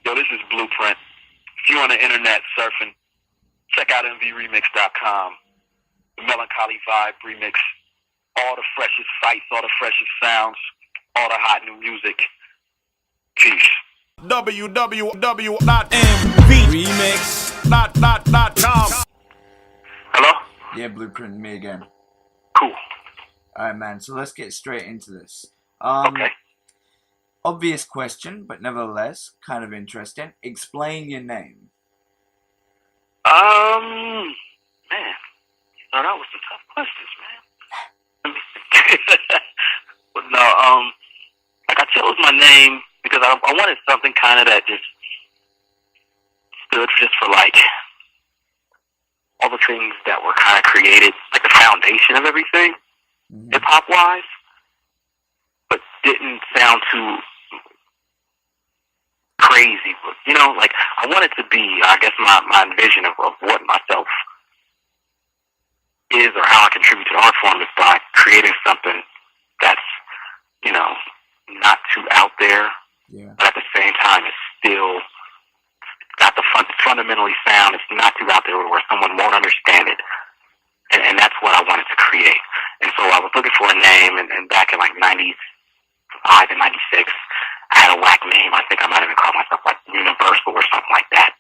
Yo, this is Blueprint. If you're on the internet surfing, check out MVRemix.com. The Melancholy Vibe Remix. All the freshest sights, all the freshest sounds, all the hot new music. Peace. www.mvremix.com. Hello? Yeah, Blueprint, me again. Cool. Alright, man, so let's get straight into this. Okay. Obvious question, but nevertheless, kind of interesting. Explain your name. Man. Oh, that was some tough questions, man. Let me think. But no, like I chose my name because I wanted something kind of that just stood just for like all the things that were kind of created, like the foundation of everything, hip hop wise, but didn't sound too crazy. But, you know, like I wanted to be, I guess my vision of what myself is or how I contribute to the art form is by creating something that's, you know, not too out there, but at the same time it's still got the fundamentally sound. It's not too out there where someone won't understand it, and that's what I wanted to create. And so I was looking for a name, and back in like '95 and '96, I had a whack name. I think I might have even called myself like Universal or something like that.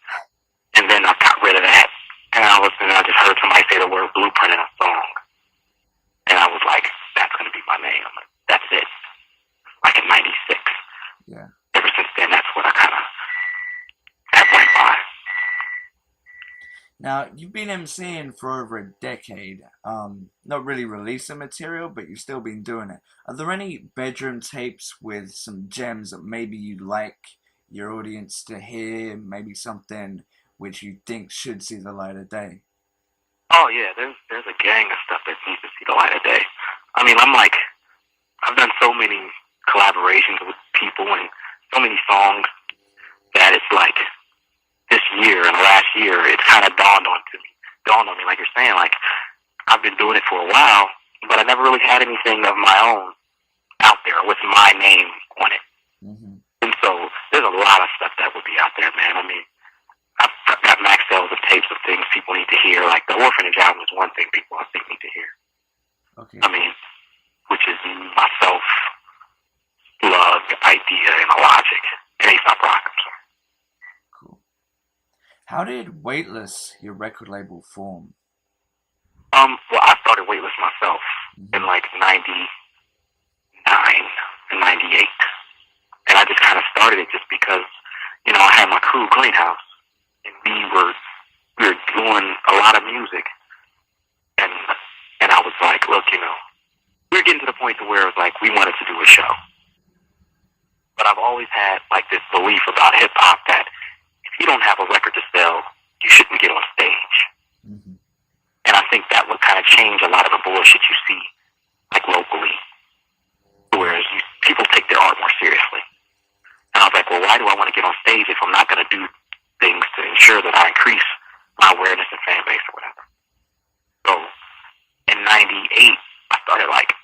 And then I got rid of that. And I just heard somebody say the word Blueprint in a song. And I was like, that's going to be my name. I'm like, that's it. Like in '96. Yeah. Ever since then, that's what I kind of have went by. Now, you've been MCing for over a decade. Not really releasing material, but you've still been doing it. Are there any bedroom tapes with some gems that maybe you'd like your audience to hear? Maybe something which you think should see the light of day? Oh yeah, there's a gang of stuff that needs to see the light of day. I mean, I've done so many collaborations with people and so many songs that it's like this year and last year it's kind of dawned on me, like you're saying, like I've been doing it for a while, but I never really had anything of my own out there with my name on it. And so there's a lot of stuff that would be out there, man. I mean, I've got max sales of tapes of things people need to hear. Like the Orphanage album is one thing people I think need to hear. Okay. I mean, which is myself, Love, Idea, and Logic, and A$AP Rock. I'm sorry. Cool. How did Weightless, your record label, form? Well, I started Weightless myself in like '99 and '98, and I just kind of started it just because, you know, I had my crew, Greenhouse. And we were doing a lot of music, and I was like, look, you know, we were getting to the point to where it was like we wanted to do a show. But I've always had like this belief about hip hop that if you don't have a record to sell, you shouldn't get on stage. And I think that would kind of change a lot of the bullshit you see, like locally, whereas people take their art more seriously. And I was like, well, why do I want to get on stage if I'm not going to do things to ensure that I increase my awareness and fan base or whatever. So in '98, I started like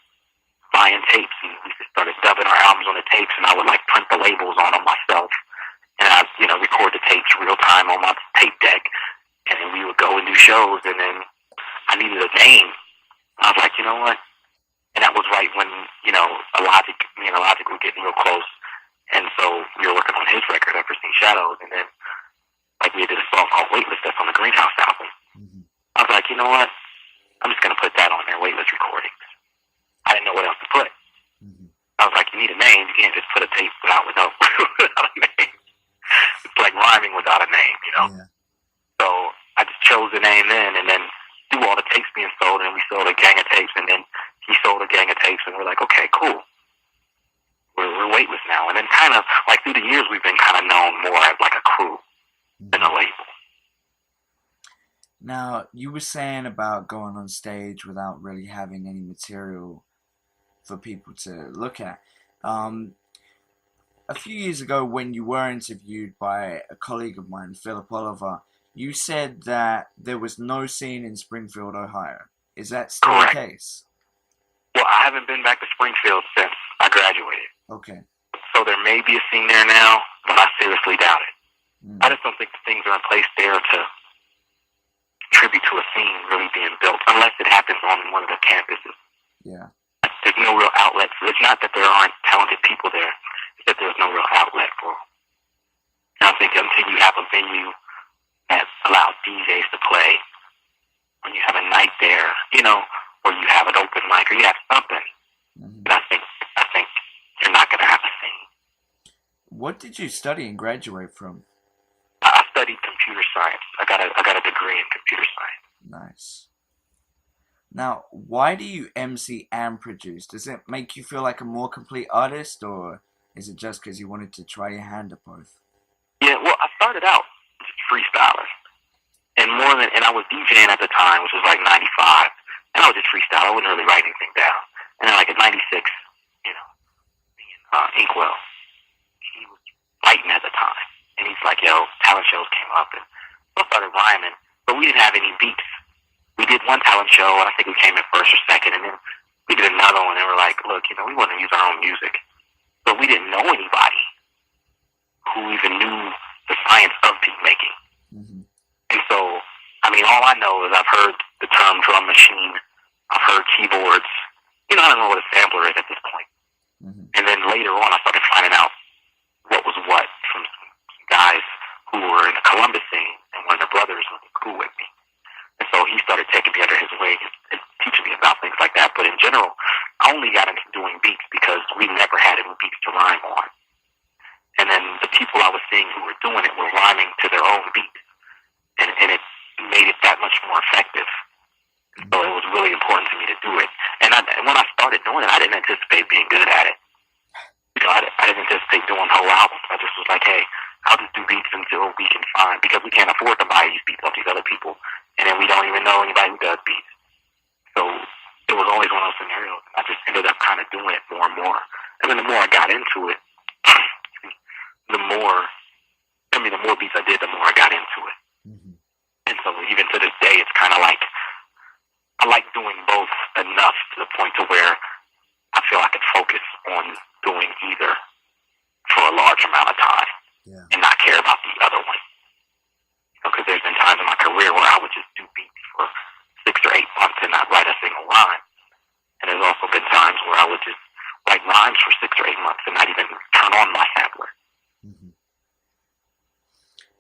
buying tapes, and we just started dubbing our albums on the tapes, and I would like print the labels on them myself, and I, you know, record the tapes real time on my tape deck, and then we would go and do shows, and then I needed a name. I was like, you know what? And that was right when, you know, me and Logic were getting real close, and so we were working on his record, Ever Seen Shadows, and then like we did a song called Weightless that's on the Greenhouse album. I was like, you know what? I'm just going to put that on there, Weightless Recordings. I didn't know what else to put. I was like, you need a name. You can't just put a tape without a name. It's like rhyming without a name, you know? Yeah. So I just chose the name then, and then through all the tapes being sold, and we sold a gang of tapes, and then he sold a gang of tapes, and we're like, okay, cool. We're Weightless now. And then kind of, like through the years, we've been kind of known more as like a crew than a label. Now, you were saying about going on stage without really having any material for people to look at. A few years ago, when you were interviewed by a colleague of mine, Philip Oliver, you said that there was no scene in Springfield, Ohio. Is that still Correct. The case? Well, I haven't been back to Springfield since I graduated. Okay. So there may be a scene there now, but I seriously doubt it. I just don't think the things are in place there to contribute to a scene really being built, unless it happens on one of the campuses. Yeah. There's no real outlet. It's not that there aren't talented people there. It's that there's no real outlet for them. And I think until you have a venue that allows DJs to play, when you have a night there, or you have an open mic, or you have something, I think you're not going to have a scene. What did you study and graduate from? I studied computer science. I got a degree in computer science. Nice. Now, why do you MC and produce? Does it make you feel like a more complete artist, or is it just because you wanted to try your hand at both? Yeah, well, I started out just freestyling, and I was DJing at the time, which was like '95, and I was just freestyle. I wouldn't really write anything down. And then like at '96, Inkwell, he was writing at the time, and he's like, "Yo, talent shows came up," and so I started rhyming, but we didn't have any beats. We did one talent show, and I think we came in first or second, and then we did another one, and we're like, look, we want to use our own music. But we didn't know anybody who even knew the science of beat making. And so, all I know is I've heard the term drum machine, I've heard keyboards. I don't know what a sampler is at this point. And then later on, I started finding out what was what from some guys who were in the Columbus scene, and one of their brothers went to school with me. And so he started taking me under his wing and teaching me about things like that. But in general, I only got into doing beats because we never had any beats to rhyme on. And then the people I was seeing who were doing it were rhyming to their own beat. And it made it that much more effective. So it was really important to me to do it. And when I started doing it, I didn't anticipate being good at it. I didn't anticipate doing whole albums. I just was like, hey, I'll just do beats until we can find, because we can't afford to buy these beats off these other people. And then we don't even know anybody who does beats. So it was always one of those scenarios. I just ended up kind of doing it more and more. And then the more I got into it, the more beats I did, the more I got into it. And so even to this day, it's kind of like, I like doing both enough to the point to where I feel I can focus on doing either for a large amount of time and not care about the other one. Because there's been times in my career where I would just do beats for 6 or 8 months and not write a single rhyme. And there's also been times where I would just write rhymes for 6 or 8 months and not even turn on my sampler.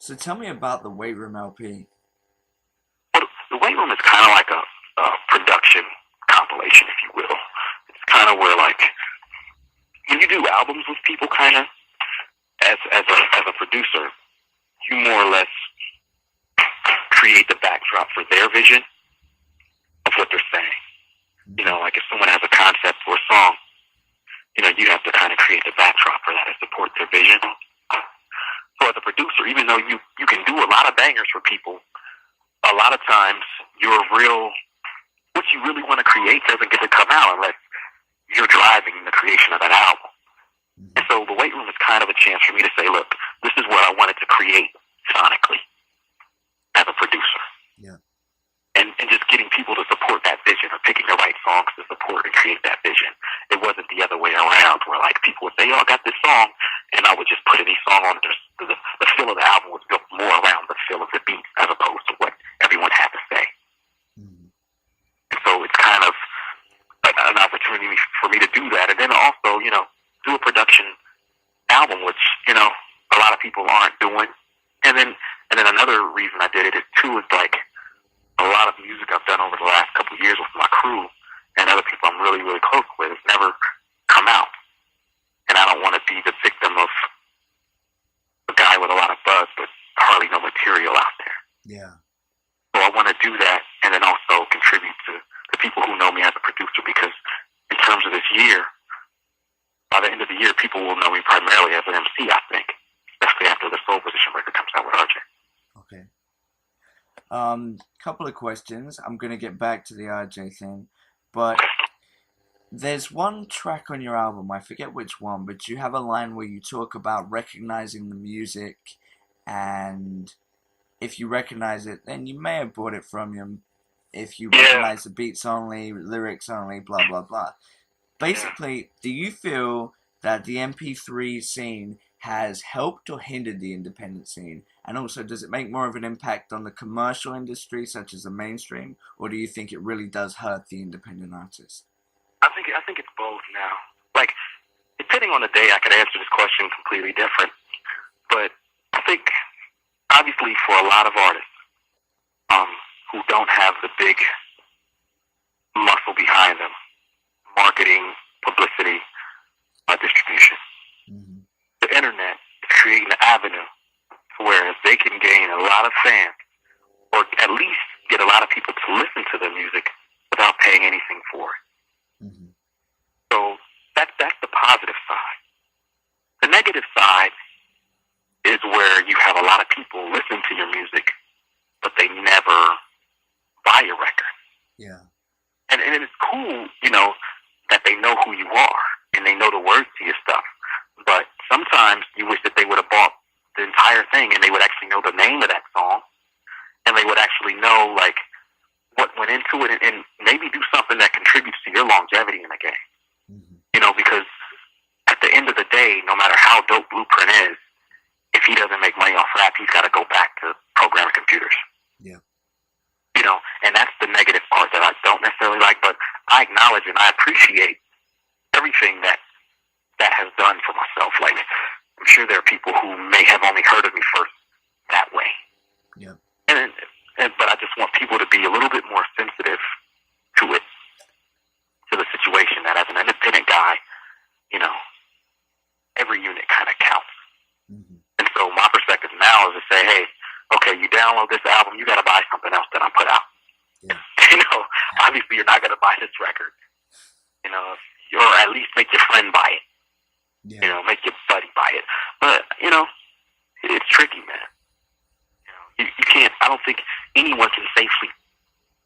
So tell me about the Weight Room LP. Well, the Weight Room is kind of like a production compilation, if you will. It's kind of where, like, when you do albums with people, kind of, as a producer, you more or less create the backdrop for their vision of what they're saying. Like if someone has a concept for a song, you have to kind of create the backdrop for that and support their vision. So as a producer, even though you can do a lot of bangers for people, a lot of times what you really want to create doesn't get to come out unless you're driving the creation of that album. And so the Weight Room is kind of a chance for me to say, look, this is what I wanted to create sonically as a producer. Yeah. And just getting people to support that vision, or picking the right songs to support and create that vision. It wasn't the other way around where like people would say, oh, I got this song, and I would just put any song on. The feel of the album was built more around the feel of the beat as opposed to what everyone had to say. And so it's kind of an opportunity for me to do that, and then also, do a production album, which, a lot of people aren't doing. And then another reason I did it is too, is like a lot of music I've done over the last couple of years with my crew and other people I'm really, really close with has never come out. And I don't want to be the victim of a guy with a lot of buzz but hardly no material out there. Yeah. So I want to do that and then also contribute to the people who know me as a producer, because in terms of this year, by the end of the year, people will know me primarily as an MC, I think, especially after the Soul Position record comes out with RJ. Okay. Couple of questions. I'm going to get back to the RJ thing, but there's one track on your album, I forget which one, but you have a line where you talk about recognizing the music, and if you recognize it, then you may have bought it from him. If you recognize the beats only, lyrics only, blah, blah, blah. Basically, do you feel that the MP3 scene has helped or hindered the independent scene? And also, does it make more of an impact on the commercial industry, such as the mainstream, or do you think it really does hurt the independent artist? I think it's both now. Like, depending on the day, I could answer this question completely different. But I think, obviously, for a lot of artists um, who don't have the big muscle behind them, marketing, publicity, distribution, Mm-hmm. the internet is creating an avenue where they can gain a lot of fans, or at least get a lot of people to listen to their music without paying anything for it. Mm-hmm. So that's the positive side. The negative side is where you have a lot of people listening to your music, but they never buy your record. Yeah. And it's cool, that they know who you are and they know the words to your stuff. But sometimes you wish that they would have bought the entire thing and they would actually know the name of that song and they would actually know, like, what went into it and maybe do something that contributes to your longevity in the game. Mm-hmm. Because at the end of the day, no matter how dope Blueprint is, if he doesn't make money off rap, he's got to go back to programming computers. Yeah. And that's the negative part that I don't necessarily like, but I acknowledge and I appreciate everything that has done for myself. Like, I'm sure there are people who may have only heard of me first that way. Yeah. But I just want people to be a little bit more sensitive to it, to the situation that as an independent guy, every unit kind of counts. Mm-hmm. And so my perspective now is to say, hey, okay, you download this album, you got to buy something else that I put out. Yeah. Obviously you're not going to buy this record, or at least make your friend buy it. Yeah. Make your buddy buy it. But, it's tricky, man. You can't, I don't think anyone can safely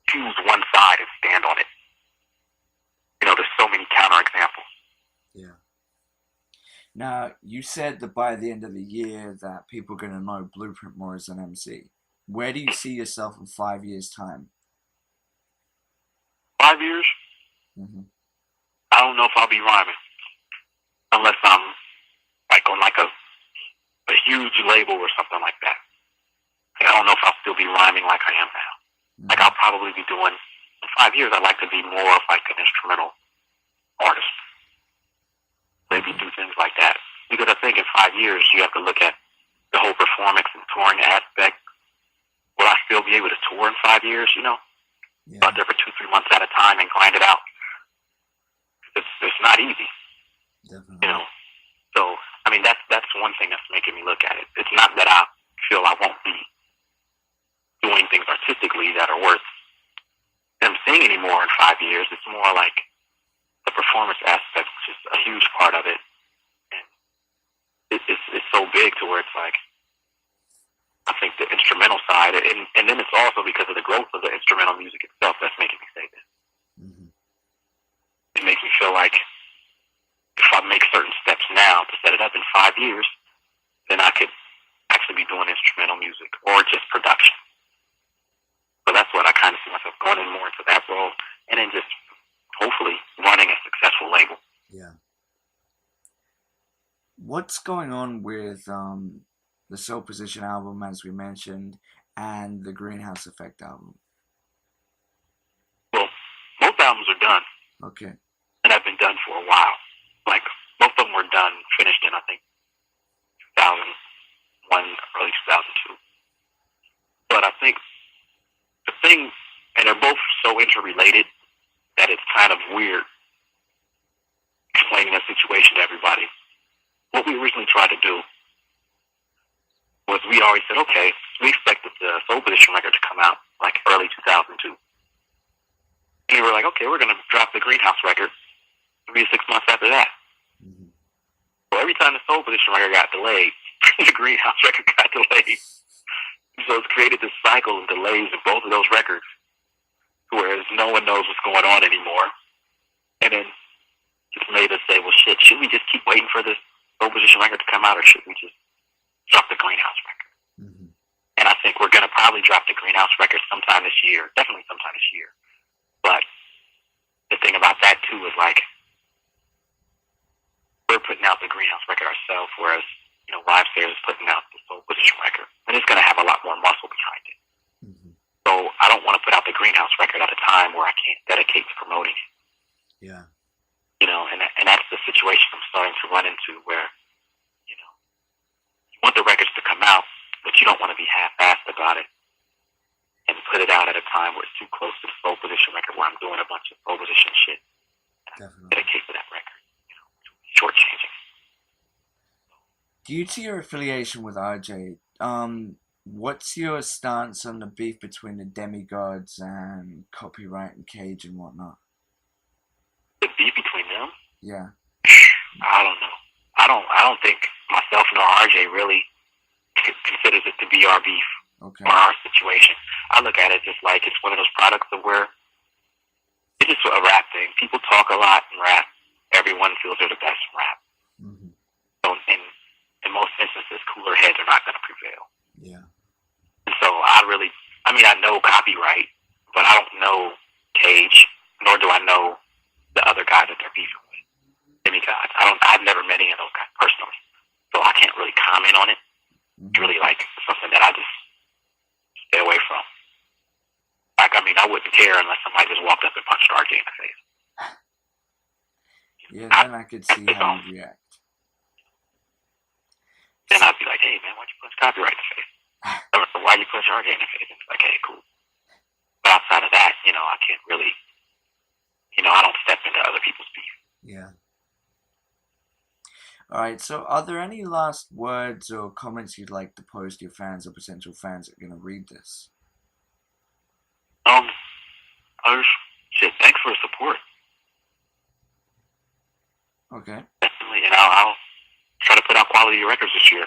choose one side and stand on it. There's so many counterexamples. Yeah. Now, you said that by the end of the year that people are going to know Blueprint more as an MC. Where do you see yourself in 5 years' time? 5 years? Mm-hmm. I don't know if I'll be rhyming. Unless I'm, like, on, like, a huge label or something like that. I don't know if I'll still be rhyming like I am now. Mm-hmm. Like, I'll probably be doing, in 5 years, I'd like to be more of, like, an instrumental artist. Maybe do things like that. Because I think in 5 years, you have to look at the whole performance and touring aspect. Will I still be able to tour in 5 years, Yeah. Out there for 2-3 months at a time and grind it out. It's not easy. Definitely. So, I mean, that's one thing that's making me look at it. It's not that I feel I won't be doing things artistically that are worth them seeing anymore in 5 years. It's more like the performance aspect, which is a huge part of it. And it's so big to where it's like, I think the instrumental side, and then it's also because of the growth of the instrumental music itself that's making me say this. Mm-hmm. It makes me feel like if I make certain steps now to set it up in 5 years, then I could actually be doing instrumental music or just production. So that's what I kind of see myself going in more into that role, and then just hopefully running a successful label. Yeah. What's going on with the Soul Position album, as we mentioned, and the Greenhouse Effect album? Well, both albums are done. Okay. And have been done for a while. Like, both of them were done, finished in, I think, 2001, early 2002. But I think the thing, and they're both so interrelated that it's kind of weird explaining the situation to everybody. What we originally tried to do was we always said, okay, we expected the Soul Position record to come out like early 2002. And we were like, okay, we're going to drop the Greenhouse record. It'll be 6 months after that. Mm-hmm. So every time the Soul Position record got delayed, the Greenhouse record got delayed. So it's created this cycle of delays in both of those records, whereas no one knows what's going on anymore. And then it's made us say, well, shit, should we just keep waiting for this Soul Position record to come out, or should we just drop the Greenhouse record? Mm-hmm. And I think we're going to probably drop the Greenhouse record sometime this year, definitely sometime this year. But the thing about that, too, is like, we're putting out the Greenhouse record ourselves, whereas, Rhymesayers is putting out the Soul Position record, and it's going to have a lot more muscle behind it. Mm-hmm. So I don't want to put out the Greenhouse record at a time where I can't dedicate to promoting it. Yeah. And that's the situation I'm starting to run into where, you want the records to come out, but you don't want to be half-assed about it and put it out at a time where it's too close to the Soul Position record where I'm doing a bunch of Soul Position shit. And I dedicate to that record, shortchanging. Due to your affiliation with RJ, what's your stance on the beef between the demigods and copyright and Cage and whatnot? The beef between them? Yeah. I don't know. I don't think myself nor RJ really considers it to be our beef or our situation. I look at it just like it's one of those products of where it's just a rap thing. People talk a lot in rap. Everyone feels they're the best in rap. Mm-hmm. So in most instances, cooler heads are not going to prevail. Yeah. And so I know copyright, but I don't know Cage, nor do I know the other guys that they're beefing with. Demigods. I've never met any of those guys personally, so I can't really comment on it. Mm-hmm. It's really like something that I just stay away from. Like, I wouldn't care unless somebody just walked up and punched RJ in the face. Yeah, then I could see how you'd react. Then I'd be like, hey man, why'd you punch copyright in the face? Or why'd you punch RJ in the face? And it's like, hey, cool. But outside of that, I can't really, I don't step into other people's beef. Yeah. Alright, so are there any last words or comments you'd like to pose to your fans or potential fans that are going to read this? Thanks for the support. Okay. Definitely, I'll try to put out quality records this year.